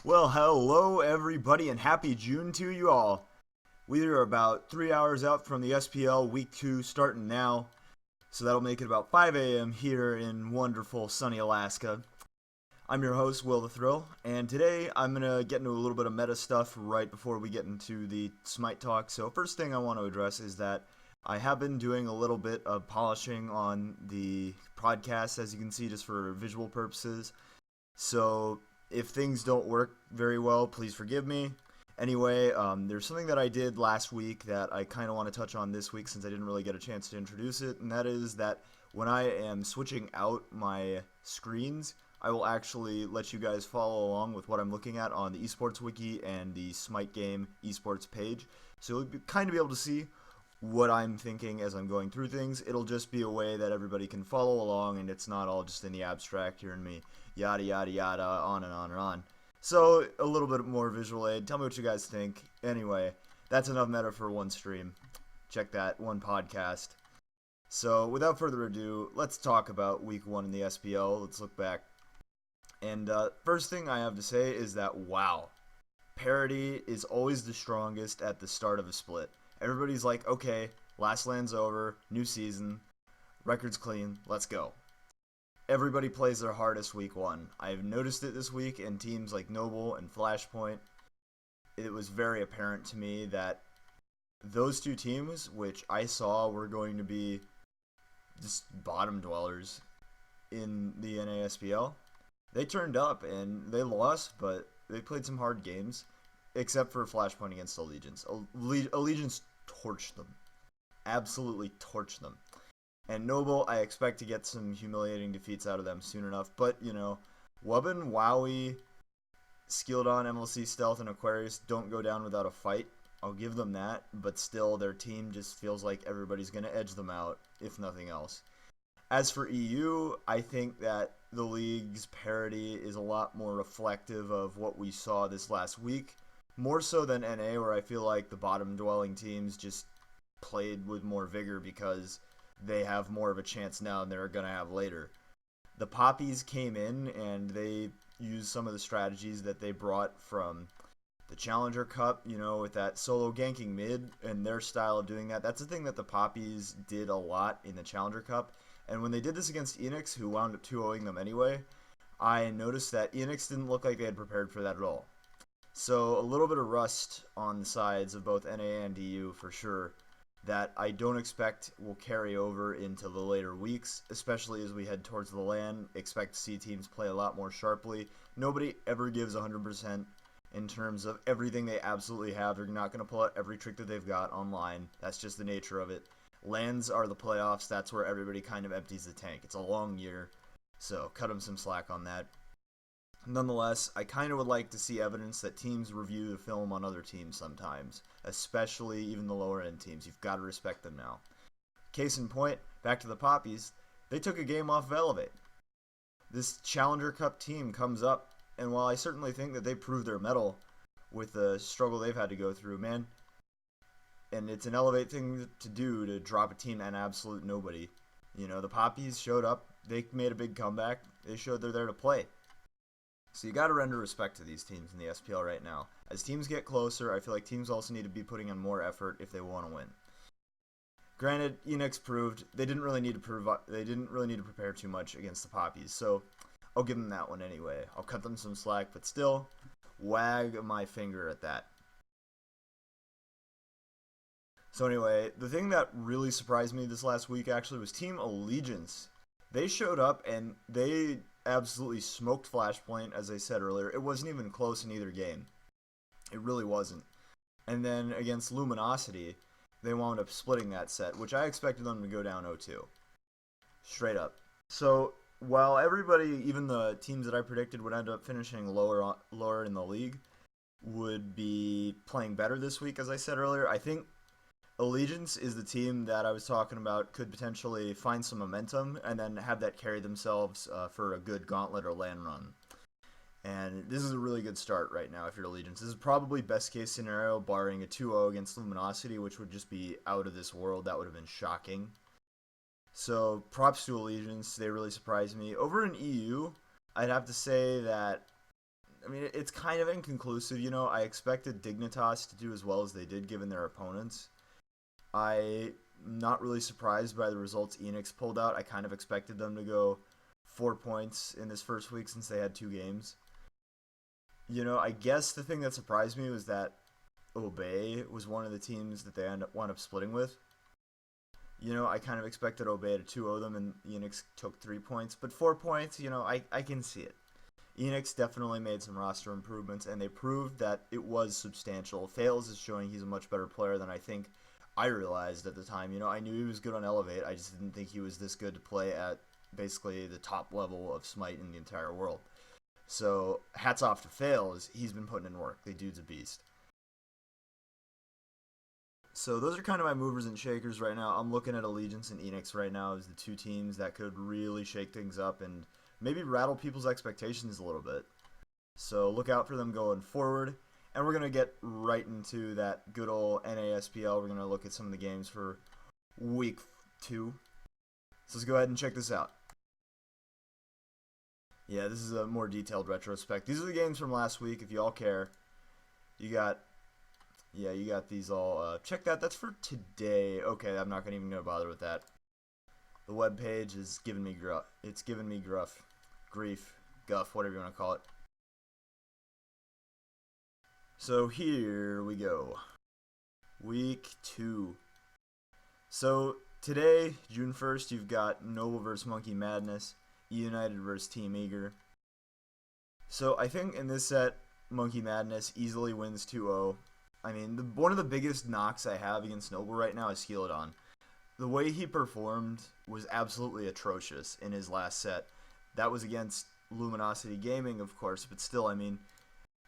Well, hello everybody and happy June to you all. We are about 3 hours out from the SPL Week 2 starting now, so that'll make it about 5 a.m. here in wonderful sunny Alaska. I'm your host, Will the Thrill, and today I'm going to get into a little bit of meta stuff right before we get into the Smite talk. So first thing I want to address is that I have been doing a little bit of polishing on the podcast, as you can see, just for visual purposes. So if things don't work very well, please forgive me. Anyway, there's something that I did last week that I kind of want to touch on this week since I didn't really get a chance to introduce it, and that is that when I am switching out my screens, I will actually let you guys follow along with what I'm looking at on the esports wiki and the Smite game esports page. So you'll kind of be able to see what I'm thinking as I'm going through things. It'll just be a way that everybody can follow along, and it's not all just in the abstract hearing me yada yada yada on and on and on. So a little bit more visual aid. Tell me what you guys think. Anyway, that's enough meta for one stream. Check that one podcast. So without further ado, let's talk about week 1 in the SPL. Let's look back. And first thing I have to say is that wow, parity is always the strongest at the start of a split. Everybody's like, okay, last land's over, new season, record's clean, let's go. Everybody plays their hardest week 1. I've noticed it this week in teams like Noble and Flashpoint. It was very apparent to me that those two teams, which I saw were going to be just bottom dwellers in the NASPL, they turned up and they lost, but they played some hard games, except for Flashpoint against Allegiance. Allegiance torched them. Absolutely torched them. And Noble, I expect to get some humiliating defeats out of them soon enough. But, you know, Wubbin, Wowie, Skildon, MLC, Stealth, and Aquarius don't go down without a fight. I'll give them that. But still, their team just feels like everybody's going to edge them out, if nothing else. As for EU, I think that the league's parity is a lot more reflective of what we saw this last week. More so than NA, where I feel like the bottom-dwelling teams just played with more vigor because they have more of a chance now than they're going to have later. The Poppies came in and they used some of the strategies that they brought from the Challenger Cup, you know, with that solo ganking mid and their style of doing that. That's the thing that the Poppies did a lot in the Challenger Cup. And when they did this against Enix, who wound up 2-0ing them anyway, I noticed that Enix didn't look like they had prepared for that at all. So a little bit of rust on the sides of both NA and EU for sure that I don't expect will carry over into the later weeks, especially as we head towards the LAN. Expect to see teams play a lot more sharply. Nobody ever gives 100% in terms of everything they absolutely have. They're not going to pull out every trick that they've got online. That's just the nature of it. LANs are the playoffs. That's where everybody kind of empties the tank. It's a long year, so cut them some slack on that. Nonetheless, I kind of would like to see evidence that teams review the film on other teams sometimes, especially even the lower end teams. You've got to respect them now. Case in point, back to the Poppies, they took a game off of Elevate. This Challenger Cup team comes up, and while I certainly think that they proved their mettle with the struggle they've had to go through, man, and it's an Elevate thing to do to drop a team and absolute nobody. You know, the Poppies showed up, they made a big comeback, they showed they're there to play. So you got to render respect to these teams in the SPL right now. As teams get closer, I feel like teams also need to be putting in more effort if they want to win. Granted, Enix proved they didn't really need to prepare too much against the Poppies, so I'll give them that one anyway. I'll cut them some slack, but still, wag my finger at that. So anyway, the thing that really surprised me this last week actually was Team Allegiance. They showed up and they absolutely smoked Flashpoint, as I said earlier. It wasn't even close in either game. It really wasn't. And then against Luminosity, they wound up splitting that set, which I expected them to go down 0-2. Straight up. So while everybody, even the teams that I predicted would end up finishing lower in the league, would be playing better this week, as I said earlier, I think Allegiance is the team that I was talking about could potentially find some momentum and then have that carry themselves for a good gauntlet or LAN run. And this is a really good start right now if you're Allegiance. This is probably best case scenario, barring a 2-0 against Luminosity, which would just be out of this world. That would have been shocking. So props to Allegiance. They really surprised me. Over in EU, I'd have to say that I mean, it's kind of inconclusive. I expected Dignitas to do as well as they did given their opponents. I'm not really surprised by the results Enix pulled out. I kind of expected them to go 4 points in this first week since they had 2 games. I guess the thing that surprised me was that Obey was one of the teams that they wound up splitting with. I kind of expected Obey to 2-0 them, and Enix took 3 points. But 4 points, I can see it. Enix definitely made some roster improvements, and they proved that it was substantial. Fails is showing he's a much better player than I think I realized at the time. I knew he was good on Elevate. I just didn't think he was this good to play at basically the top level of Smite in the entire world. So, hats off to Fails. He's been putting in work. The dude's a beast. So those are kind of my movers and shakers right now. I'm looking at Allegiance and Enix right now as the two teams that could really shake things up and maybe rattle people's expectations a little bit. So look out for them going forward. And we're going to get right into that good old NASPL. We're going to look at some of the games for week 2. So let's go ahead and check this out. Yeah, this is a more detailed retrospect. These are the games from last week, if you all care. You got these all. Check that. That's for today. Okay, I'm not even gonna bother with that. The web page is giving me gruff. It's giving me grief, guff, whatever you want to call it. So here we go. Week 2. So today, June 1st, you've got Noble vs Monkey Madness, United vs Team Eager. So I think in this set, Monkey Madness easily wins 2-0. I mean, one of the biggest knocks I have against Noble right now is Skeleton. The way he performed was absolutely atrocious in his last set. That was against Luminosity Gaming, of course, but still, I mean,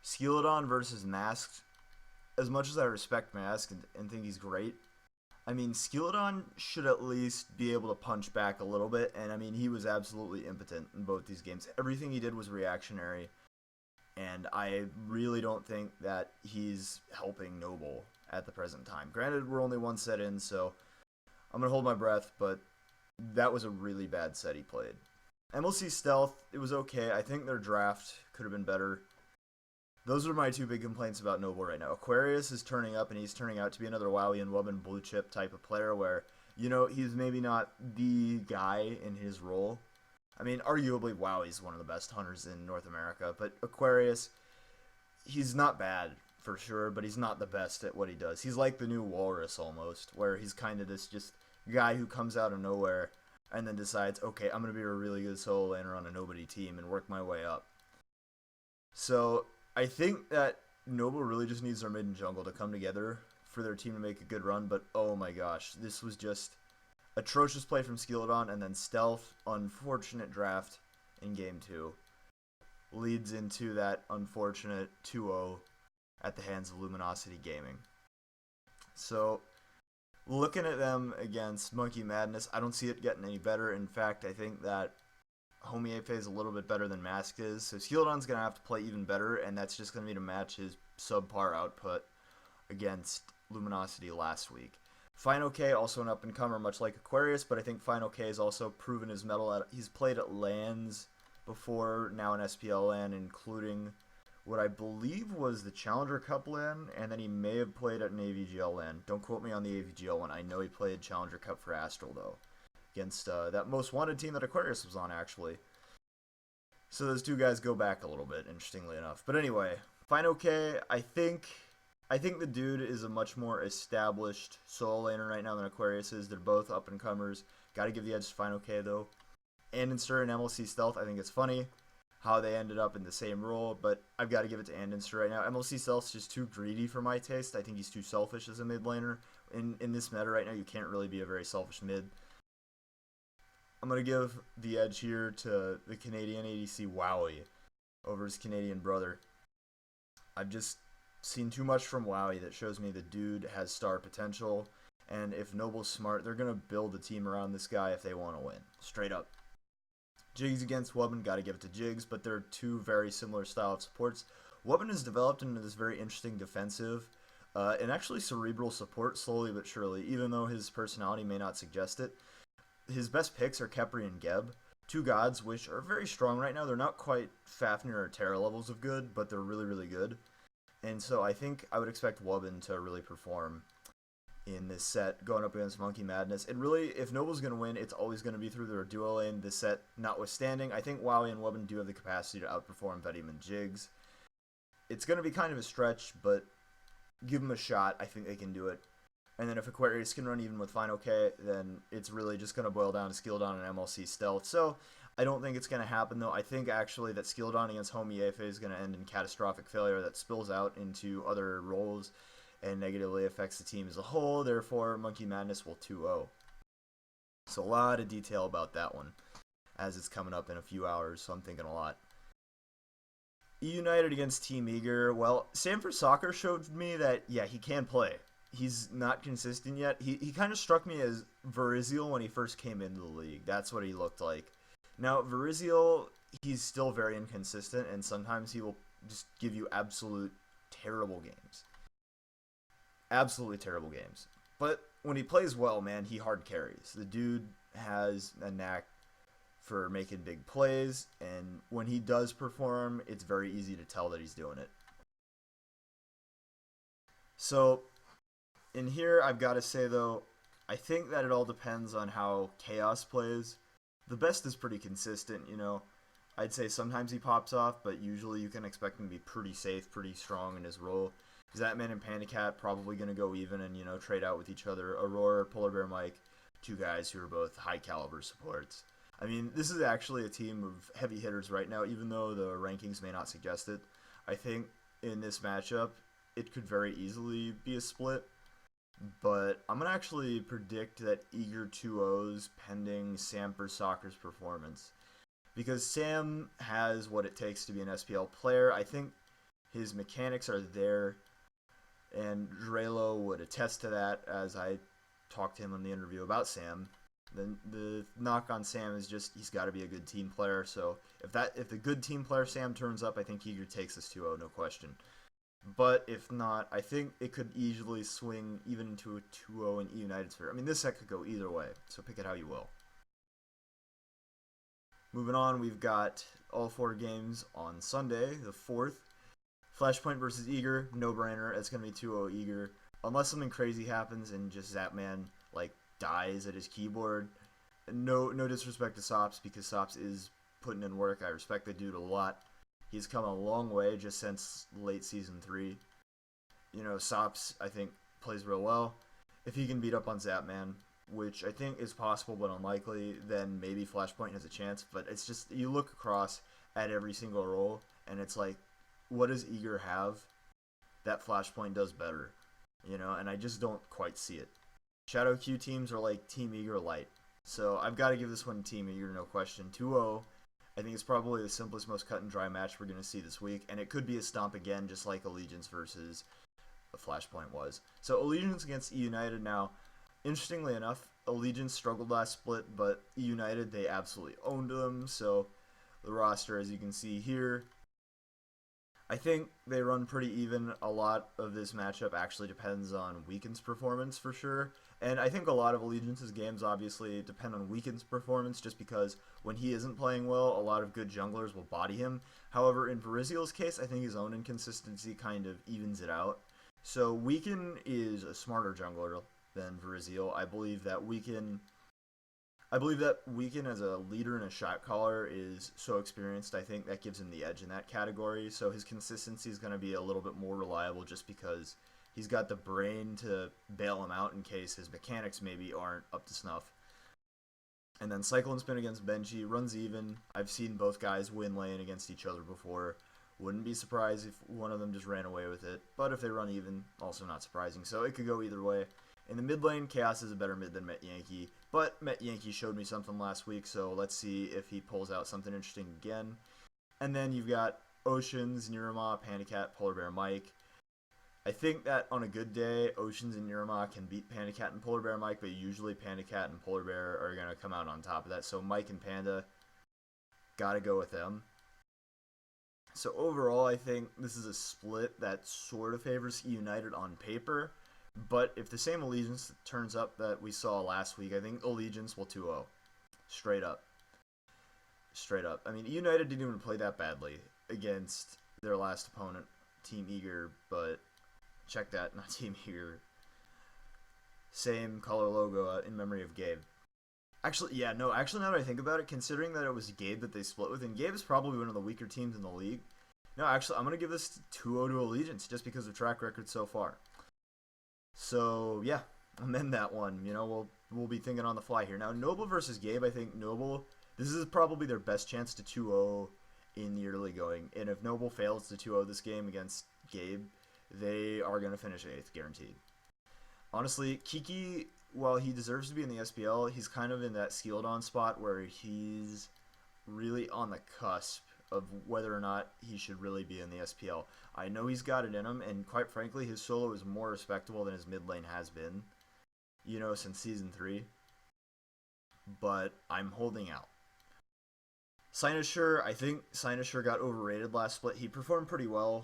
Skeleton versus Masked, as much as I respect Masked and think he's great, I mean, Skeleton should at least be able to punch back a little bit, and I mean, he was absolutely impotent in both these games. Everything he did was reactionary. And I really don't think that he's helping Noble at the present time. Granted, we're only one set in, so I'm going to hold my breath, but that was a really bad set he played. MLC Stealth, it was okay. I think their draft could have been better. Those are my two big complaints about Noble right now. Aquarius is turning up, and he's turning out to be another Wowie and Wubbin blue chip type of player where, he's maybe not the guy in his role. I mean, arguably, Wowie's one of the best hunters in North America, but Aquarius, he's not bad for sure, but he's not the best at what he does. He's like the new Walrus almost, where he's kind of this just guy who comes out of nowhere and then decides, okay, I'm going to be a really good solo laner on a nobody team and work my way up. So I think that Noble really just needs their mid and jungle to come together for their team to make a good run, but oh my gosh, this was just atrocious play from Skeleton, and then Stealth, unfortunate draft in Game 2. Leads into that unfortunate 2-0 at the hands of Luminosity Gaming. So, looking at them against Monkey Madness, I don't see it getting any better. In fact, I think that Homie Ape is a little bit better than Mask is. So Skeleton's going to have to play even better, and that's just going to be to match his subpar output against Luminosity last week. Final K, also an up-and-comer, much like Aquarius, but I think Final K has also proven his mettle. He's played at LANs before, now in SPL LAN, including what I believe was the Challenger Cup LAN, and then he may have played at an AVGL LAN. Don't quote me on the AVGL one. I know he played Challenger Cup for Astral, though, against that most wanted team that Aquarius was on, actually. So those two guys go back a little bit, interestingly enough. But anyway, Final K, I think the dude is a much more established solo laner right now than Aquarius is. They're both up-and-comers. Got to give the edge to Final K, though. Andinster and MLC Stealth, I think it's funny how they ended up in the same role, but I've got to give it to Andinster right now. MLC Stealth's just too greedy for my taste. I think he's too selfish as a mid laner. In this meta right now, you can't really be a very selfish mid. I'm going to give the edge here to the Canadian ADC Wowie over his Canadian brother. I've just seen too much from Wowie that shows me the dude has star potential, and if Noble's smart, they're going to build a team around this guy if they want to win. Straight up. Jigs against Wubbin, got to give it to Jigs, but they're two very similar style of supports. Wubbin has developed into this very interesting defensive and actually cerebral support slowly but surely, even though his personality may not suggest it. His best picks are Khepri and Geb, two gods which are very strong right now. They're not quite Fafnir or Terra levels of good, but they're really, really good. And so I think I would expect Wubbin to really perform in this set going up against Monkey Madness. It really, if Noble's going to win, it's always going to be through their duo lane, this set notwithstanding. I think Wowie and Wubbin do have the capacity to outperform Vedim and Jigs. It's going to be kind of a stretch, but give them a shot. I think they can do it. And then if Aquarius can run even with Fine OK, then it's really just going to boil down to Skildon and MLC Stealth. So I don't think it's going to happen, though. I think actually that Skildon against Home Yefe is going to end in catastrophic failure that spills out into other roles and negatively affects the team as a whole. Therefore, Monkey Madness will 2-0. So a lot of detail about that one as it's coming up in a few hours, so I'm thinking a lot. United against Team Eager. Well, Sanford Soccer showed me that, yeah, he can play. He's not consistent yet. He kind of struck me as Veriziel when he first came into the league. That's what he looked like. Now, Veriziel, he's still very inconsistent, and sometimes he will just give you absolute terrible games. Absolutely terrible games. But when he plays well, man, he hard carries. The dude has a knack for making big plays, and when he does perform, it's very easy to tell that he's doing it. So, in here, I've got to say, though, I think that it all depends on how Chaos plays. The best is pretty consistent, you know. I'd say sometimes he pops off, but usually you can expect him to be pretty safe, pretty strong in his role. Zatman and Pandacat probably going to go even and, you know, trade out with each other. Aurora, Polar Bear Mike, two guys who are both high-caliber supports. I mean, this is actually a team of heavy hitters right now, even though the rankings may not suggest it. I think in this matchup, it could very easily be a split. But I'm going to actually predict that Eager 2-0s pending Sam for Soccer's performance. Because Sam has what it takes to be an SPL player. I think his mechanics are there. And Drelo would attest to that as I talked to him in the interview about Sam. The knock on Sam is just he's got to be a good team player. So if the good team player Sam turns up, I think Eager takes this 2-0, no question. But if not, I think it could easily swing even into a 2-0 in E United's favor. I mean, this set could go either way, so pick it how you will. Moving on, we've got all four games on Sunday, the 4th. Flashpoint versus Eager, no-brainer. It's going to be 2-0 Eager. Unless something crazy happens and just Zapman, like, dies at his keyboard. No disrespect to Sops, because Sops is putting in work. I respect the dude a lot. He's come a long way just since late Season 3. You know, Sops, I think, plays real well. If he can beat up on Zapman, which I think is possible but unlikely, then maybe Flashpoint has a chance. But it's just, you look across at every single role, and it's like, what does Eager have that Flashpoint does better? You know, and I just don't quite see it. Shadow Q teams are like Team Eager light. So I've got to give this one Team Eager, no question. 2-0. I think it's probably the simplest, most cut and dry match we're going to see this week. And it could be a stomp again, just like Allegiance versus the Flashpoint was. So Allegiance against E United now. Interestingly enough, Allegiance struggled last split, but E United, they absolutely owned them. So the roster, as you can see here, I think they run pretty even. A lot of this matchup actually depends on Weekend's performance for sure. And I think a lot of Allegiance's games obviously depend on Weekend's performance just because when he isn't playing well, a lot of good junglers will body him. However, in Veriziel's case, I think his own inconsistency kind of evens it out. So Weekend is a smarter jungler than Veriziel. I believe that Weekend as a leader and a shot caller is so experienced. I think that gives him the edge in that category. So his consistency is going to be a little bit more reliable just because he's got the brain to bail him out in case his mechanics maybe aren't up to snuff. And then Cyclone Spin against Benji runs even. I've seen both guys win lane against each other before. Wouldn't be surprised if one of them just ran away with it. But if they run even, also not surprising. So it could go either way. In the mid lane, Chaos is a better mid than Met Yankee. But Met Yankee showed me something last week, so let's see if he pulls out something interesting again. And then you've got Oceans, Nirama, Pandacat, Polar Bear Mike. I think that on a good day, Oceans and Nirama can beat Pandacat and Polar Bear Mike, but usually Pandacat and Polar Bear are going to come out on top of that. So Mike and Panda, got to go with them. So overall, I think this is a split that sort of favors United on paper. But if the same Allegiance turns up that we saw last week, I think Allegiance will 2-0. Straight up. straight up. I mean, United didn't even play that badly against their last opponent, Team Eager, but check that, not Team Eager. Same color logo in memory of Gabe. Actually, yeah, no, actually, now that I think about it, considering that it was Gabe that they split with, and Gabe is probably one of the weaker teams in the league. No, actually, I'm going to give this 2-0 to Allegiance just because of track record so far. So, yeah, amend that one. You know, we'll be thinking on the fly here. Now, Noble versus Gabe, I think Noble, this is probably their best chance to 2-0 in the early going. And if Noble fails to 2-0 this game against Gabe, they are going to finish 8th, guaranteed. Honestly, Kiki, while he deserves to be in the SPL, he's kind of in that Skildon spot where he's really on the cusp of whether or not he should really be in the SPL. I know he's got it in him, and quite frankly, his solo is more respectable than his mid lane has been, you know, since Season 3. But I'm holding out. Cynosure, I think Cynosure got overrated last split. He performed pretty well,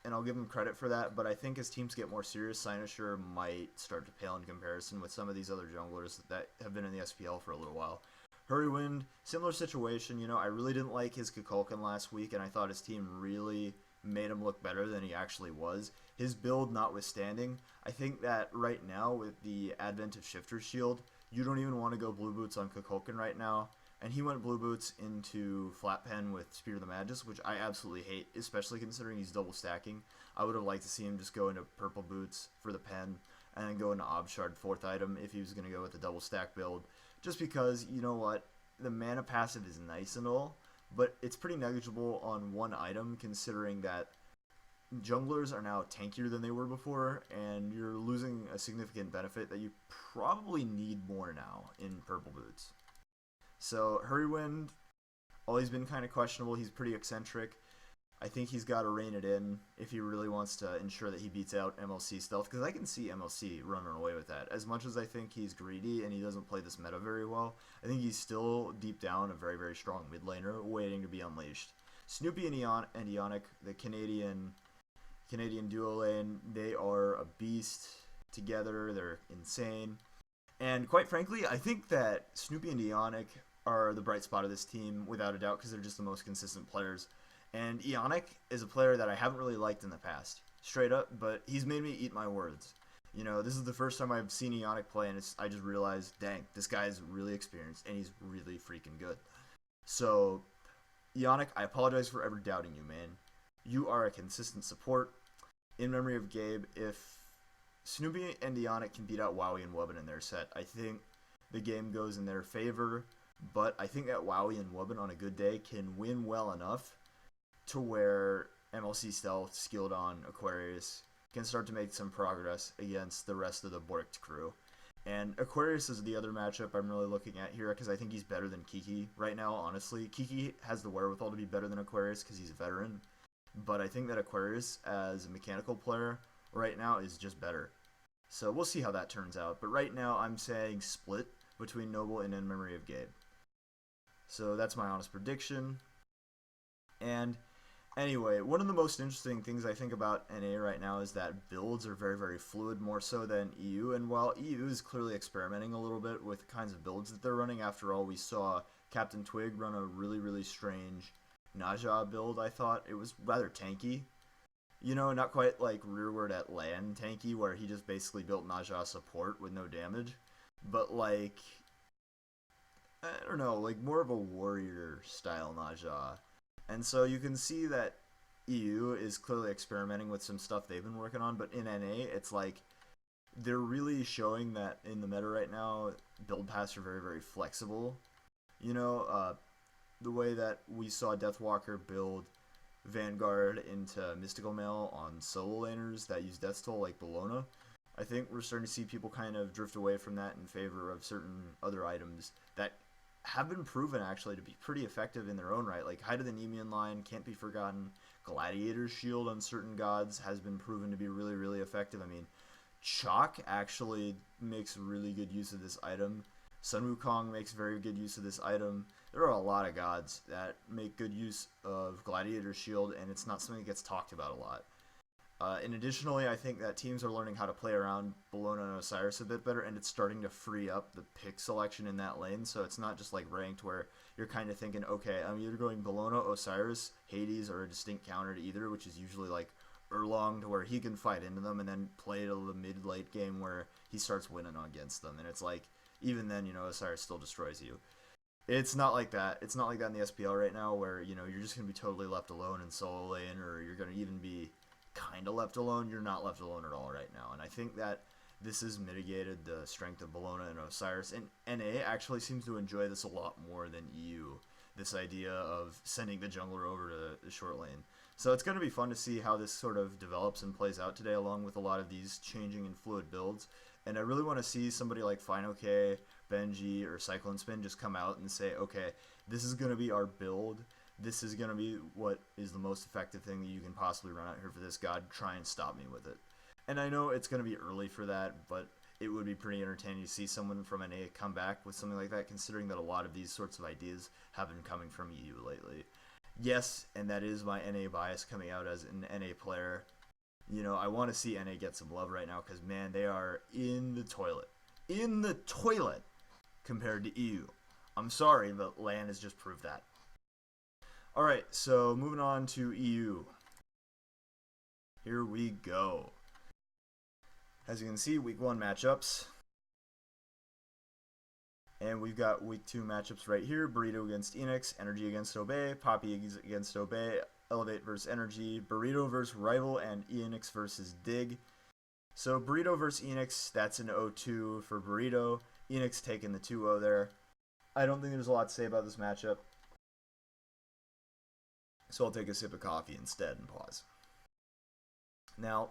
and I'll give him credit for that, but I think as teams get more serious, Cynosure might start to pale in comparison with some of these other junglers that have been in the SPL for a little while. Hurrywind, similar situation. You know, I really didn't like his Kukulkan last week, and I thought his team really made him look better than he actually was. His build notwithstanding, I think that right now with the advent of Shifter's Shield, you don't even want to go Blue Boots on Kukulkan right now. And he went Blue Boots into Flat Pen with Spear of the Magus, which I absolutely hate, especially considering he's double stacking. I would have liked to see him just go into Purple Boots for the pen, and then go into Obshard 4th item if he was going to go with the double stack build. Just because, you know what, the mana passive is nice and all, but it's pretty negligible on one item considering that junglers are now tankier than they were before, and you're losing a significant benefit that you probably need more now in Purple Boots. So, Hurrywind, always been kind of questionable. He's pretty eccentric. I think he's got to rein it in if he really wants to ensure that he beats out MLC Stealth, because I can see MLC running away with that. As much as I think he's greedy and he doesn't play this meta very well, I think he's still, deep down, a very, very strong mid laner waiting to be unleashed. Snoopy and Ionic, the Canadian duo lane, they are a beast together. They're insane. And quite frankly, I think that Snoopy and Ionic are the bright spot of this team, without a doubt, because they're just the most consistent players. And Ionic is a player that I haven't really liked in the past, straight up, but he's made me eat my words. You know, this is the first time I've seen Ionic play, and I just realized, dang, this guy's really experienced, and he's really freaking good. So, Ionic, I apologize for ever doubting you, man. You are a consistent support. In memory of Gabe, if Snoopy and Ionic can beat out Wowie and Wubbin in their set, I think the game goes in their favor, but I think that Wowie and Wubbin on a good day can win well enough to where MLC Stealth, Skildon, Aquarius can start to make some progress against the rest of the Borked crew. And Aquarius is the other matchup I'm really looking at here because I think he's better than Kiki right now, honestly. Kiki has the wherewithal to be better than Aquarius because he's a veteran, but I think that Aquarius as a mechanical player right now is just better. So we'll see how that turns out. But right now I'm saying split between Noble and In Memory of Gabe. So that's my honest prediction. And anyway, one of the most interesting things I think about NA right now is that builds are very, very fluid, more so than EU. And while EU is clearly experimenting a little bit with the kinds of builds that they're running, after all, we saw Captain Twig run a really, really strange Naja build, I thought. It was rather tanky. You know, not quite like Rearward at Land tanky, where he just basically built Naja support with no damage. But like, I don't know, like more of a warrior style Naja. And so you can see that EU is clearly experimenting with some stuff they've been working on, but in NA, it's like they're really showing that in the meta right now, build paths are very, very flexible. You know, the way that we saw Deathwalker build Vanguard into Mystical Mail on solo laners that use Death Toll like Bologna, I think we're starting to see people kind of drift away from that in favor of certain other items that have been proven actually to be pretty effective in their own right. Like Height of the Nemean line can't be forgotten. Gladiator's Shield on certain gods has been proven to be really, really effective. I mean, Chalk actually makes really good use of this item. Sun Wukong makes very good use of this item. There are a lot of gods that make good use of Gladiator's Shield, and it's not something that gets talked about a lot. And additionally, I think that teams are learning how to play around Bologna and Osiris a bit better, and it's starting to free up the pick selection in that lane, so it's not just like ranked where you're kind of thinking, okay, I'm either going Bologna, Osiris, Hades, or a distinct counter to either, which is usually like Erlong, to where he can fight into them and then play till the mid-late game where he starts winning against them. And it's like, even then, Osiris still destroys you. It's not like that. It's not like that in the SPL right now, where, you're just going to be totally left alone in solo lane, or you're going to even be kind of left alone. You're not left alone at all right now. And I think that this has mitigated the strength of Bologna and Osiris. And NA actually seems to enjoy this a lot more than EU, this idea of sending the jungler over to the short lane. So it's going to be fun to see how this sort of develops and plays out today, along with a lot of these changing and fluid builds. And I really want to see somebody like FineOK, Benji, or Cyclone Spin just come out and say, okay, this is going to be our build. This is going to be what is the most effective thing that you can possibly run out here for this god. Try and stop me with it. And I know it's going to be early for that, but it would be pretty entertaining to see someone from NA come back with something like that, considering that a lot of these sorts of ideas have been coming from EU lately. Yes, and that is my NA bias coming out as an NA player. I want to see NA get some love right now because, man, they are in the toilet. In the toilet compared to EU. I'm sorry, but LAN has just proved that. Alright, so moving on to EU. Here we go. As you can see, week 1 matchups. And we've got week 2 matchups right here. Burrito against Enix, Energy against Obey, Poppy against Obey, Elevate versus Energy, Burrito versus Rival, and Enix versus Dig. So Burrito versus Enix, that's an 0-2 for Burrito. Enix taking the 2-0 there. I don't think there's a lot to say about this matchup. So I'll take a sip of coffee instead and pause. Now,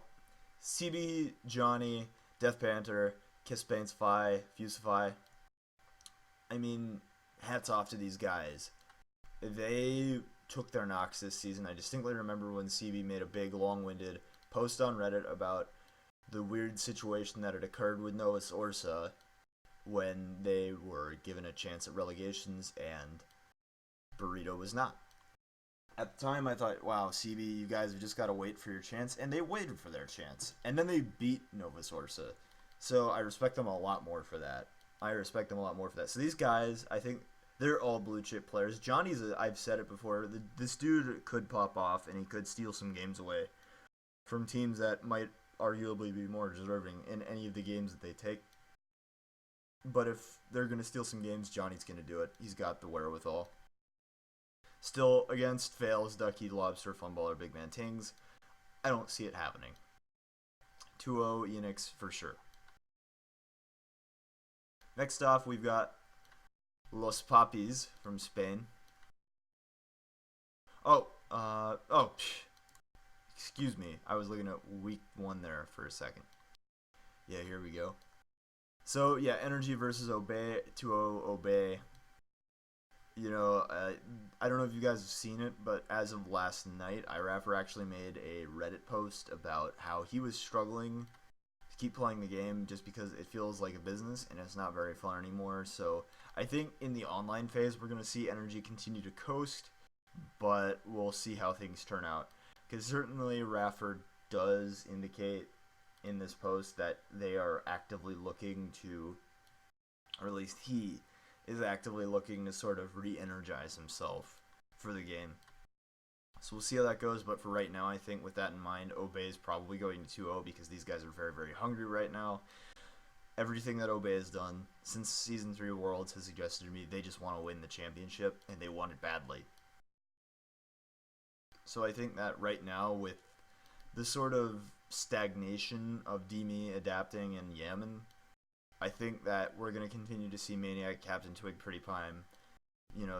CB, Johnny, Death Panther, Kiss Paints Fi, Fusify. I mean, hats off to these guys. They took their knocks this season. I distinctly remember when CB made a big, long-winded post on Reddit about the weird situation that had occurred with Novus Orsa when they were given a chance at relegations and Burrito was not. At the time, I thought, wow, CB, you guys have just got to wait for your chance. And they waited for their chance. And then they beat Novus Orsa. So I respect them a lot more for that. So these guys, I think they're all blue chip players. Johnny's, I've said it before, this dude could pop off and he could steal some games away from teams that might arguably be more deserving in any of the games that they take. But if they're going to steal some games, Johnny's going to do it. He's got the wherewithal. Still, against Fails, Ducky, Lobster, Funballer, Big Man Tings, I don't see it happening. 2-0 Enix for sure. Next off, we've got Los Papis from Spain. Excuse me. I was looking at week 1 there for a second. Yeah, here we go. So, yeah, Energy versus Obey, 2-0 Obey. I don't know if you guys have seen it, but as of last night, iRapper actually made a Reddit post about how he was struggling to keep playing the game just because it feels like a business and it's not very fun anymore. So I think in the online phase, we're going to see Energy continue to coast, but we'll see how things turn out. Because certainly Rafford does indicate in this post that they are actively looking to, or at least he is actively looking to sort of re-energize himself for the game. So we'll see how that goes, but for right now, I think with that in mind, Obey is probably going to 2-0 because these guys are very, very hungry right now. Everything that Obey has done since Season 3 of Worlds has suggested to me they just want to win the championship, and they want it badly. So I think that right now, with the sort of stagnation of Demi adapting and Yaman, I think that we're going to continue to see Maniac, Captain Twig, Pretty Prime,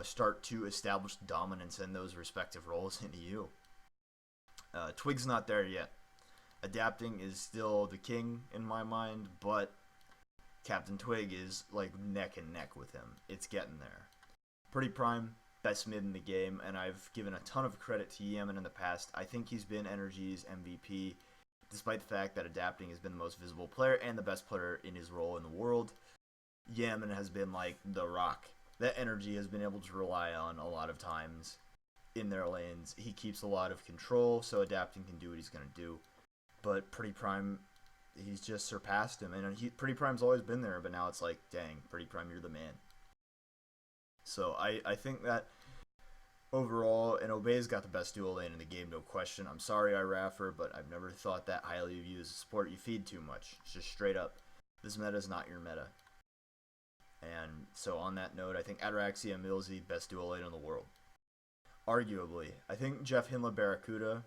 start to establish dominance in those respective roles in EU. Twig's not there yet. Adapting is still the king in my mind, but Captain Twig is like neck and neck with him. It's getting there. Pretty Prime, best mid in the game, and I've given a ton of credit to Yemen in the past. I think he's been Energy's MVP, despite the fact that Adapting has been the most visible player and the best player in his role in the world. Yemen has been like the rock that Energy has been able to rely on a lot of times in their lanes. He keeps a lot of control, so Adapting can do what he's going to do. But Pretty Prime, he's just surpassed him. And Pretty Prime's always been there, but now it's like, dang, Pretty Prime, you're the man. So I think that overall, and Obey's got the best dual lane in the game, no question. I'm sorry, Iraffer, but I've never thought that highly of you as a support. You feed too much. It's just straight up. This meta is not your meta. And so on that note, I think Ataraxia and Milzy, best dual lane in the world. Arguably. I think Jeff Hinla Barracuda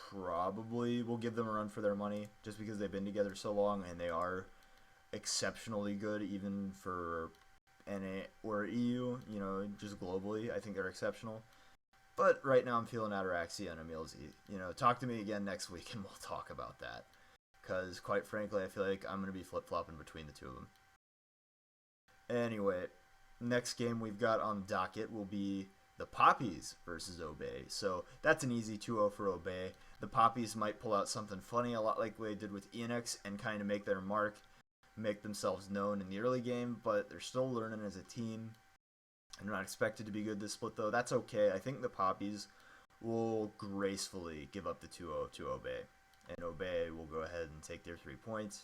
probably will give them a run for their money just because they've been together so long and they are exceptionally good even for NA or EU, you know, just globally. I think they're exceptional. But right now I'm feeling Ataraxia and Emilzy. You know, talk to me again next week and we'll talk about that. Because quite frankly, I feel like I'm going to be flip-flopping between the two of them. Anyway, next game we've got on the docket will be the Poppies versus Obey. So that's an easy 2-0 for Obey. The Poppies might pull out something funny, a lot like what they did with Enix, and kind of make their mark, make themselves known in the early game, but they're still learning as a team. I'm not expected to be good this split, though. That's okay. I think the Poppies will gracefully give up the 2-0 to Obey, and Obey will go ahead and take their 3 points.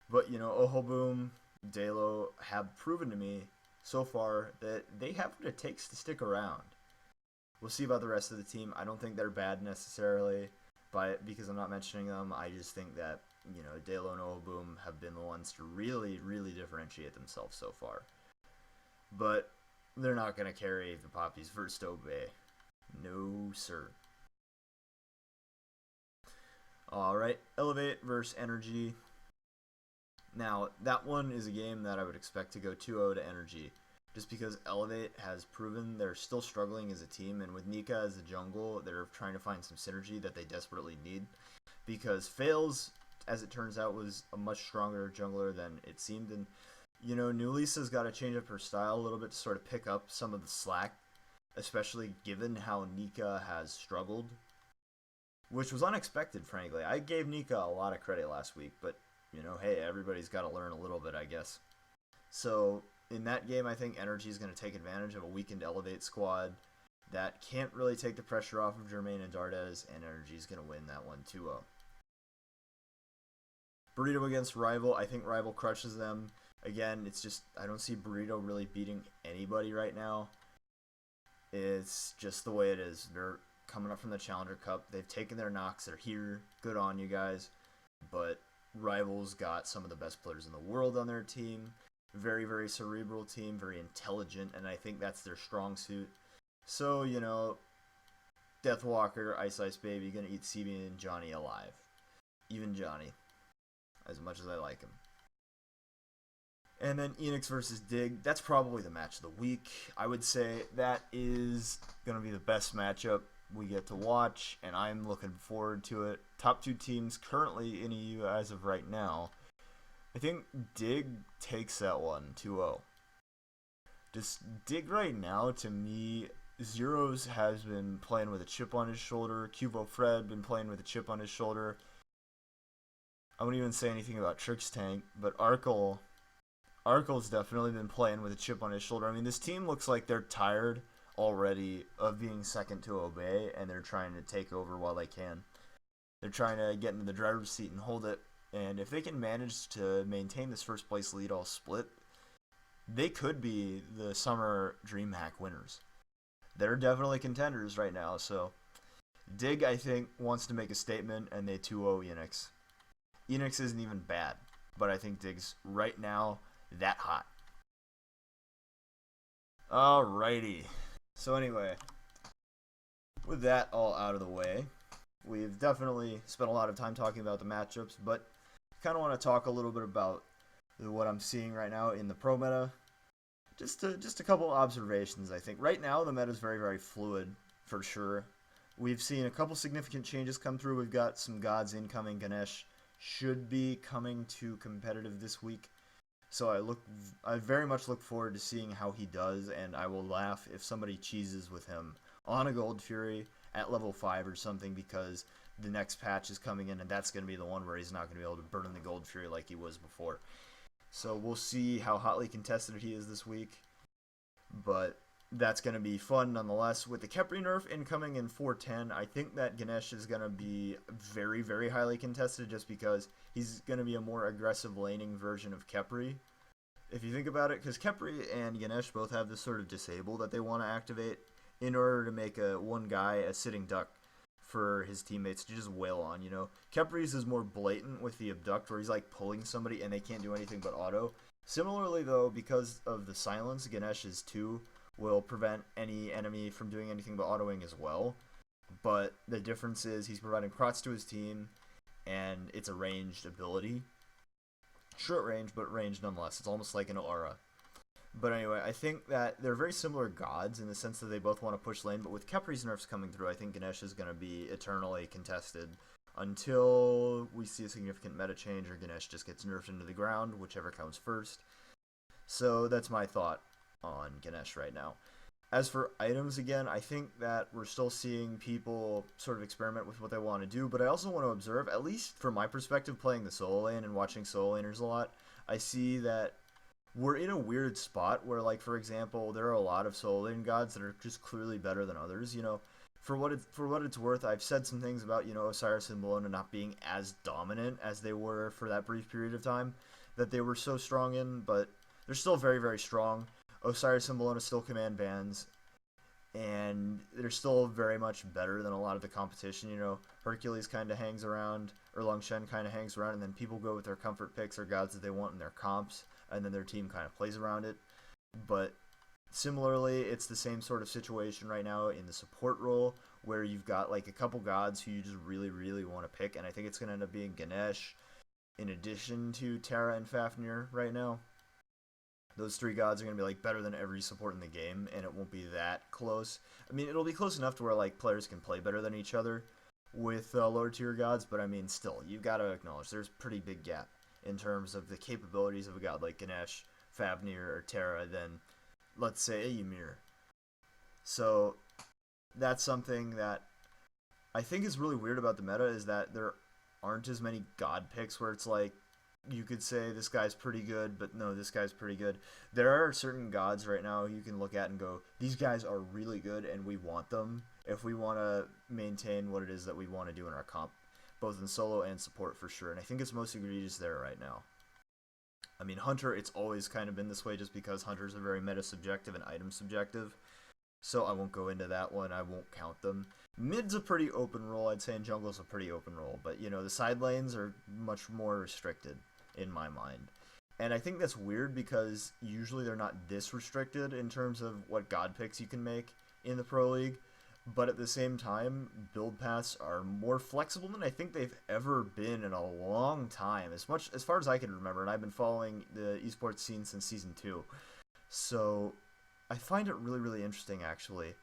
But, you know, Ohoboom, Dalo have proven to me so far that they have what it takes to stick around. We'll see about the rest of the team. I don't think they're bad necessarily, but because I'm not mentioning them, I just think that, you know, Dalo and Ohoboom have been the ones to really, really differentiate themselves so far. But they're not going to carry the Poppies versus Obey. No, sir. Alright, Elevate versus Energy. Now, that one is a game that I would expect to go 2-0 to Energy, just because Elevate has proven they're still struggling as a team, and with Nika as the jungle, they're trying to find some synergy that they desperately need, because Fails, as it turns out, was a much stronger jungler than it seemed, and, you know, Nulisa's got to change up her style a little bit to sort of pick up some of the slack, especially given how Nika has struggled, which was unexpected, frankly. I gave Nika a lot of credit last week, but you know, hey, everybody's got to learn a little bit, I guess. So, in that game, I think Energy is going to take advantage of a weakened Elevate squad that can't really take the pressure off of Jermaine and Dardes, and Energy is going to win that one 2-0. Burrito against Rival, I think Rival crushes them. Again, it's just, I don't see Burrito really beating anybody right now. It's just the way it is. They're coming up from the Challenger Cup. They've taken their knocks. They're here. Good on you guys. But Rivals got some of the best players in the world on their team. Very, very cerebral team, very intelligent, and I think that's their strong suit. So, you know, Deathwalker, Ice Ice Baby, gonna eat CB and Johnny alive. Even Johnny, as much as I like him. And then Enix versus Dig, that's probably the match of the week. I would say that is gonna be the best matchup we get to watch, and I'm looking forward to it. Top 2 teams currently in EU as of right now. I think Dig takes that one 2-0. Just Dig right now, to me, Zeros has been playing with a chip on his shoulder. Cubo Fred been playing with a chip on his shoulder. I wouldn't even say anything about Trix Tank, but Arkle's definitely been playing with a chip on his shoulder. I mean, this team looks like they're tired already of being second to Obey, and they're trying to take over while they can. They're trying to get into the driver's seat and hold it, and if they can manage to maintain this first place lead all split, they could be the summer DreamHack winners. They're definitely contenders right now, so Dig, I think, wants to make a statement, and they 2-0 Enix. Enix isn't even bad, but I think Dig's right now that hot. Alrighty. So anyway, with that all out of the way, we've definitely spent a lot of time talking about the matchups, but kind of want to talk a little bit about what I'm seeing right now in the pro meta. Just a couple observations, I think. Right now, the meta is very, very fluid, for sure. We've seen a couple significant changes come through. We've got some gods incoming. Ganesh should be coming to competitive this week. So I very much look forward to seeing how he does, and I will laugh if somebody cheeses with him on a Gold Fury at level 5 or something, because the next patch is coming in, and that's going to be the one where he's not going to be able to burn in the Gold Fury like he was before. So we'll see how hotly contested he is this week, but that's going to be fun nonetheless. With the Khepri nerf incoming in 410, I think that Ganesh is going to be very, very highly contested just because he's going to be a more aggressive laning version of Khepri. if you think about it, because Kepri and Ganesh both have this sort of disable that they want to activate in order to make one guy a sitting duck for his teammates to just wail on. Kepri's is more blatant with the abduct, where he's like pulling somebody and they can't do anything but auto. Similarly, though, because of the silence, Ganesh's 2 will prevent any enemy from doing anything but autoing as well. But the difference is he's providing procs to his team, and it's a ranged ability. Short range, but range nonetheless. It's almost like an aura. But anyway, I think that they're very similar gods in the sense that they both want to push lane, but with Kepri's nerfs coming through, I think Ganesh is going to be eternally contested until we see a significant meta change or Ganesh just gets nerfed into the ground, whichever comes first. So that's my thought on Ganesh right now. As for items, again, I think that we're still seeing people sort of experiment with what they want to do, but I also want to observe, at least from my perspective, playing the solo lane and watching solo laners a lot, I see that we're in a weird spot where, like, for example, there are a lot of solo lane gods that are just clearly better than others. For what it's worth, I've said some things about, Osiris and Bologna not being as dominant as they were for that brief period of time that they were so strong in, but they're still very, very strong. Osiris and Bologna still command bans, and they're still very much better than a lot of the competition. Hercules kind of hangs around, or Long Shen kind of hangs around, and then people go with their comfort picks or gods that they want in their comps, and then their team kind of plays around it. But similarly, it's the same sort of situation right now in the support role, where you've got like a couple gods who you just really, really want to pick, and I think it's going to end up being Ganesh in addition to Terra and Fafnir right now. Those 3 gods are going to be like better than every support in the game, and it won't be that close. I mean, it'll be close enough to where like players can play better than each other with lower tier gods, but I mean, still, you've got to acknowledge there's a pretty big gap in terms of the capabilities of a god like Ganesh, Fafnir, or Terra than, let's say, a Ymir. So that's something that I think is really weird about the meta, is that there aren't as many god picks where it's like, you could say this guy's pretty good, but no, this guy's pretty good. There are certain gods right now you can look at and go, these guys are really good and we want them if we want to maintain what it is that we want to do in our comp, both in solo and support for sure. And I think it's most egregious there right now. I mean, Hunter, it's always kind of been this way just because Hunters are very meta subjective and item subjective. So I won't go into that one. I won't count them. Mid's a pretty open role, I'd say, and jungle's a pretty open role. But, the side lanes are much more restricted in my mind. And I think that's weird because usually they're not this restricted in terms of what god picks you can make in the Pro League. But at the same time, build paths are more flexible than I think they've ever been in a long time. As far as I can remember, and I've been following the esports scene since Season 2. So I find it really, really interesting, actually,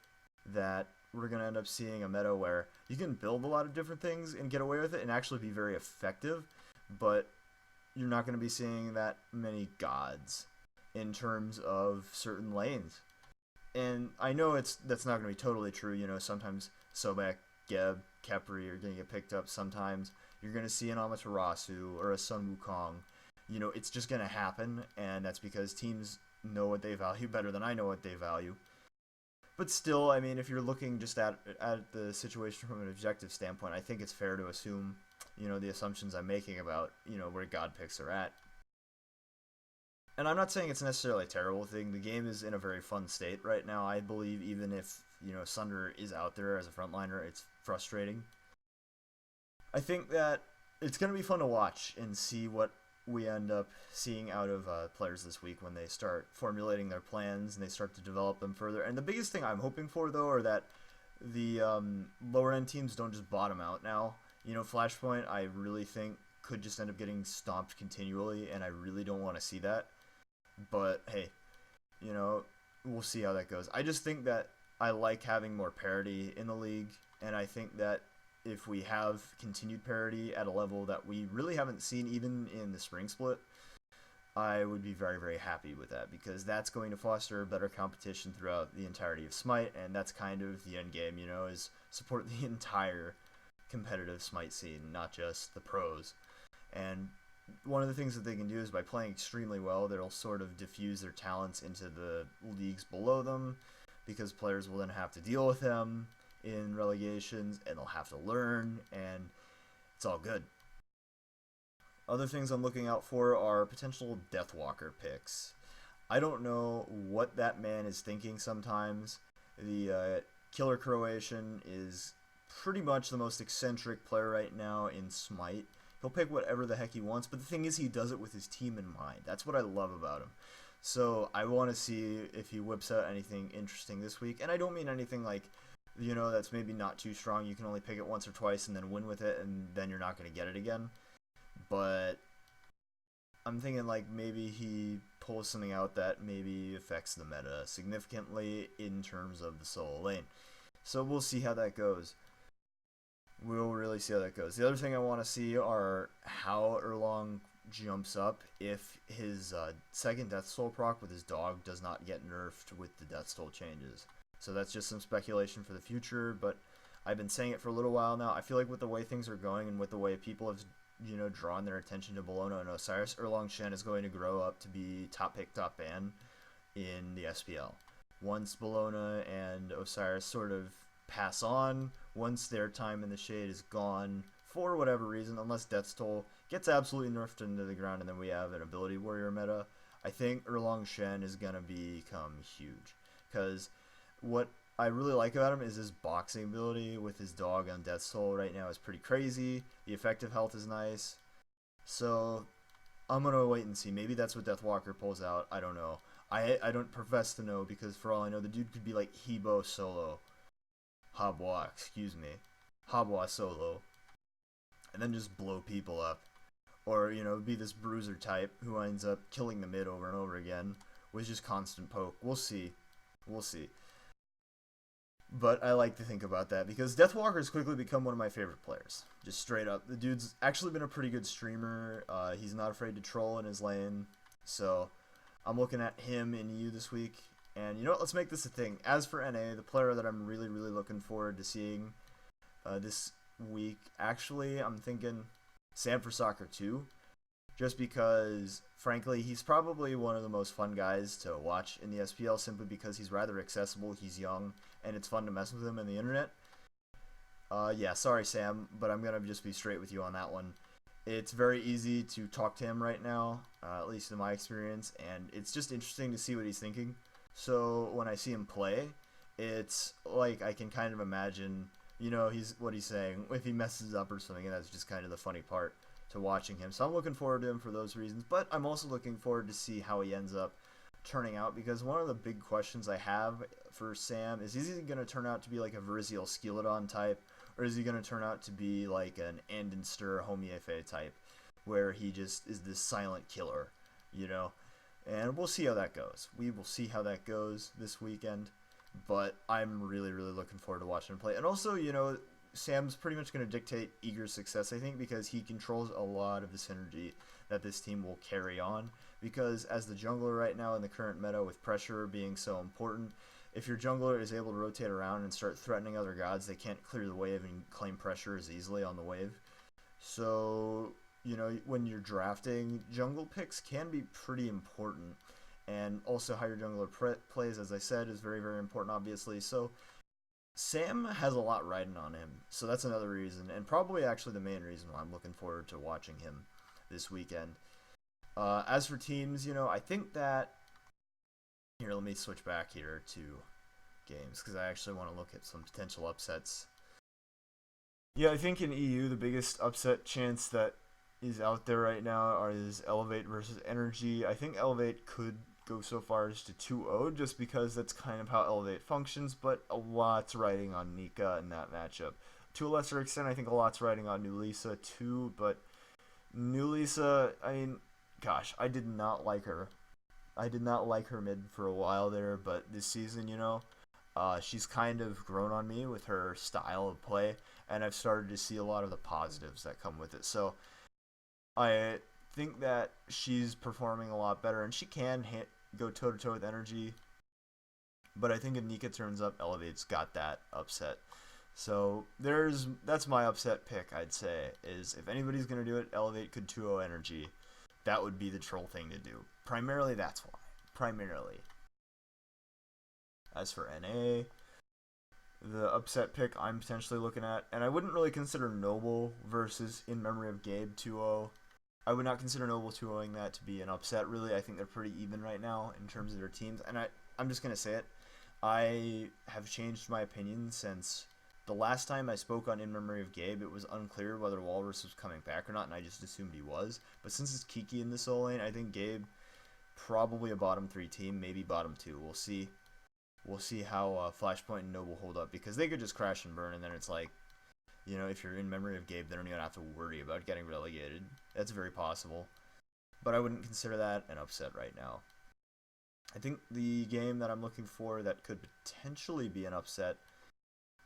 that we're going to end up seeing a meta where you can build a lot of different things and get away with it and actually be very effective, but you're not going to be seeing that many gods in terms of certain lanes. And I know that's not going to be totally true. Sometimes Sobek, Geb, Kepri are going to get picked up. Sometimes you're going to see an Amaterasu or a Sun Wukong. It's just going to happen, and that's because teams know what they value better than I know what they value. But still, I mean, if you're looking just at the situation from an objective standpoint, I think it's fair to assume, the assumptions I'm making about, where god picks are at. And I'm not saying it's necessarily a terrible thing. The game is in a very fun state right now. I believe even if, Sunder is out there as a frontliner, it's frustrating. I think that it's going to be fun to watch and see what we end up seeing out of players this week when they start formulating their plans and they start to develop them further. And the biggest thing I'm hoping for, though, are that the lower end teams don't just bottom out now. Flashpoint, I really think, could just end up getting stomped continually, and I really don't want to see that. But hey, we'll see how that goes. I just think that I like having more parity in the league, and I think that if we have continued parity at a level that we really haven't seen even in the spring split, I would be very, very happy with that, because that's going to foster better competition throughout the entirety of Smite, and that's kind of the end game, is support the entire competitive Smite scene, not just the pros. And one of the things that they can do is by playing extremely well, they'll sort of diffuse their talents into the leagues below them, because players will then have to deal with them in relegations, and they'll have to learn, and it's all good. Other things I'm looking out for are potential Deathwalker picks. I don't know what that man is thinking sometimes. The Killer Croatian is pretty much the most eccentric player right now in Smite. He'll pick whatever the heck he wants, but the thing is, he does it with his team in mind. That's what I love about him. So I want to see if he whips out anything interesting this week. And I don't mean anything like, that's maybe not too strong. You can only pick it once or twice and then win with it, and then you're not going to get it again. But I'm thinking like maybe he pulls something out that maybe affects the meta significantly in terms of the solo lane. So we'll see how that goes. We'll really see how that goes. The other thing I want to see are how Erlong jumps up if his second Death Toll proc with his dog does not get nerfed with the Death Toll changes. So that's just some speculation for the future, but I've been saying it for a little while now. I feel like with the way things are going and with the way people have drawn their attention to Bologna and Osiris, Erlong Shen is going to grow up to be top pick, top ban in the SPL. Once Bologna and Osiris sort of pass on, once their time in the shade is gone, for whatever reason, unless Death's Toll gets absolutely nerfed into the ground and then we have an ability warrior meta, I think Erlong Shen is going to become huge. Because what I really like about him is his boxing ability with his dog on Death's Toll right now is pretty crazy. The effective health is nice. So I'm going to wait and see. Maybe that's what Deathwalker pulls out. I don't know. I don't profess to know because for all I know, the dude could be like Hebo solo. Habwa, excuse me. Habwa solo. And then just blow people up. Or, be this bruiser type who ends up killing the mid over and over again with just constant poke. We'll see. We'll see. But I like to think about that because Deathwalker has quickly become one of my favorite players. Just straight up. The dude's actually been a pretty good streamer. He's not afraid to troll in his lane. So I'm looking at him in EU this week. And you know what? Let's make this a thing. As for NA, the player that I'm really, really looking forward to seeing this week, actually, I'm thinking Sam for Soccer 2. Just because, frankly, he's probably one of the most fun guys to watch in the SPL simply because he's rather accessible, he's young, and it's fun to mess with him on the internet. Yeah, sorry, Sam, but I'm going to just be straight with you on that one. It's very easy to talk to him right now, at least in my experience, and it's just interesting to see what he's thinking. So when I see him play, it's like I can kind of imagine, what he's saying. If he messes up or something, and that's just kind of the funny part to watching him. So I'm looking forward to him for those reasons, but I'm also looking forward to see how he ends up turning out because one of the big questions I have for Sam is he going to turn out to be like a Verizial Skeleton type, or is he going to turn out to be like an Andinster Homiefe type, where he just is this silent killer, And we'll see how that goes. We will see how that goes this weekend, but I'm really, really looking forward to watching him play. And also, Sam's pretty much going to dictate Eager's success, I think, because he controls a lot of the synergy that this team will carry on. Because as the jungler right now in the current meta, with pressure being so important, if your jungler is able to rotate around and start threatening other gods, they can't clear the wave and claim pressure as easily on the wave. So, when you're drafting, jungle picks can be pretty important. And also how your jungler plays, as I said, is very, very important, obviously. So Sam has a lot riding on him, so that's another reason, and probably actually the main reason why I'm looking forward to watching him this weekend. As for teams, I think that... Here, let me switch back here to games, because I actually want to look at some potential upsets. Yeah, I think in EU, the biggest upset chance that is out there right now is Elevate versus Energy. I think Elevate could go so far as to 2-0 just because that's kind of how Elevate functions, but a lot's riding on Nika in that matchup. To a lesser extent, I think a lot's riding on New Lisa too, but New Lisa, gosh, I did not like her. I did not like her mid for a while there, but this season, she's kind of grown on me with her style of play, and I've started to see a lot of the positives that come with it. So I think that she's performing a lot better, and she can go toe-to-toe with Energy, but I think if Nika turns up, Elevate's got that upset. So that's my upset pick, I'd say, is if anybody's going to do it, Elevate could 2-0 Energy. That would be the troll thing to do. Primarily, that's why. Primarily. As for NA, the upset pick I'm potentially looking at, and I wouldn't really consider Noble versus In Memory of Gabe 2-0, I would not consider Noble 2-0ing that to be an upset, really. I think they're pretty even right now in terms of their teams. And I'm just going to say it. I have changed my opinion since the last time I spoke on In Memory of Gabe. It was unclear whether Walrus was coming back or not, and I just assumed he was. But since it's Kiki in the solo lane, I think Gabe probably a bottom 3 team, maybe bottom 2. We'll see. We'll see how Flashpoint and Noble hold up, because they could just crash and burn, and then it's like, you know, if you're in Memory of Gabe, they don't even have to worry about getting relegated. That's very possible. But I wouldn't consider that an upset right now. I think the game that I'm looking for that could potentially be an upset,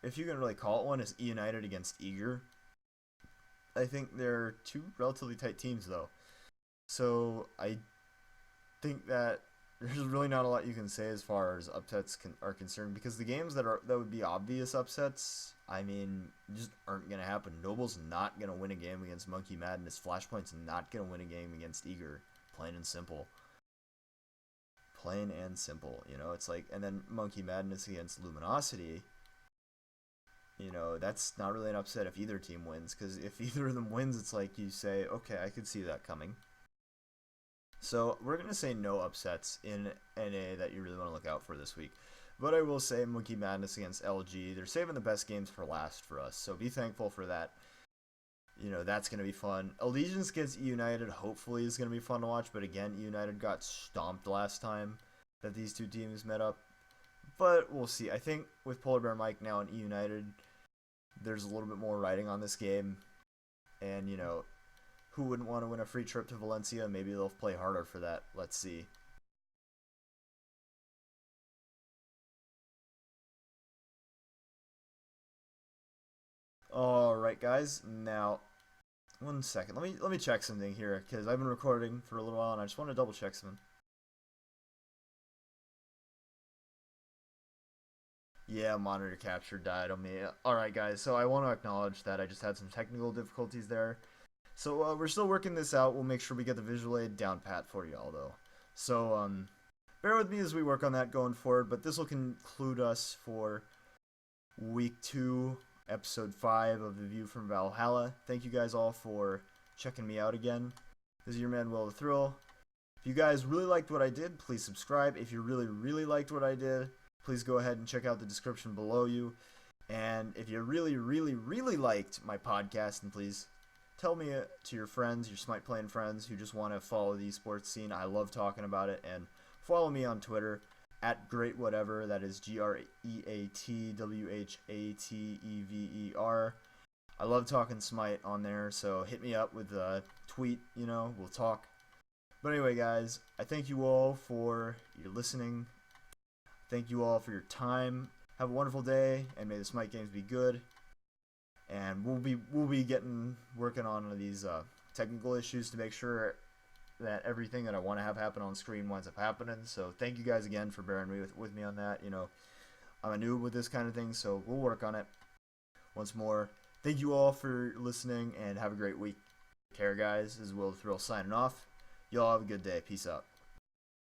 if you can really call it one, is E United against Eager. I think they're two relatively tight teams, though. So I think that there's really not a lot you can say as far as upsets are concerned, because the games that would be obvious upsets, I mean, just aren't gonna happen. Noble's not gonna win a game against Monkey Madness. Flashpoint's not gonna win a game against Eager. Plain and simple. Plain and simple. You know, it's like, and then Monkey Madness against Luminosity. You know, that's not really an upset if either team wins, because if either of them wins, it's like you say, okay, I could see that coming. So we're going to say no upsets in NA that you really want to look out for this week. But I will say Monkey Madness against LG, they're saving the best games for last for us. So be thankful for that. You know, that's going to be fun. Allegiance against E United hopefully is going to be fun to watch. But again, E United got stomped last time that these two teams met up. But we'll see. I think with Polar Bear Mike now and E United, there's a little bit more riding on this game. And, you know, who wouldn't want to win a free trip to Valencia? Maybe they'll play harder for that. Let's see. Alright, guys. Now, one second. Let me check something here, because I've been recording for a little while, and I just want to double check something. Yeah, monitor capture died on me. Alright, guys. So I want to acknowledge that I just had some technical difficulties there. So we're still working this out. We'll make sure we get the visual aid down pat for y'all, though. So bear with me as we work on that going forward. But this will conclude us for week 2, episode 5 of the View from Valhalla. Thank you guys all for checking me out again. This is your man Will the Thrill. If you guys really liked what I did, please subscribe. If you really liked what I did, please go ahead and check out the description below you. And if you really liked my podcast, then please tell me to your friends, your Smite playing friends who just want to follow the esports scene. I love talking about it. And follow me on Twitter at GreatWhatever. That is GreatWhatever. I love talking Smite on there, so hit me up with a tweet. You know, we'll talk. But anyway, guys, I thank you all for your listening. Thank you all for your time. Have a wonderful day, and may the Smite games be good. And we'll be working on these technical issues to make sure that everything that I want to have happen on screen winds up happening. So thank you guys again for bearing with me on that. You know, I'm a noob with this kind of thing, so we'll work on it. Once more, thank you all for listening, and have a great week. Take care, guys. This is Will the Thrill signing off. Y'all have a good day. Peace out.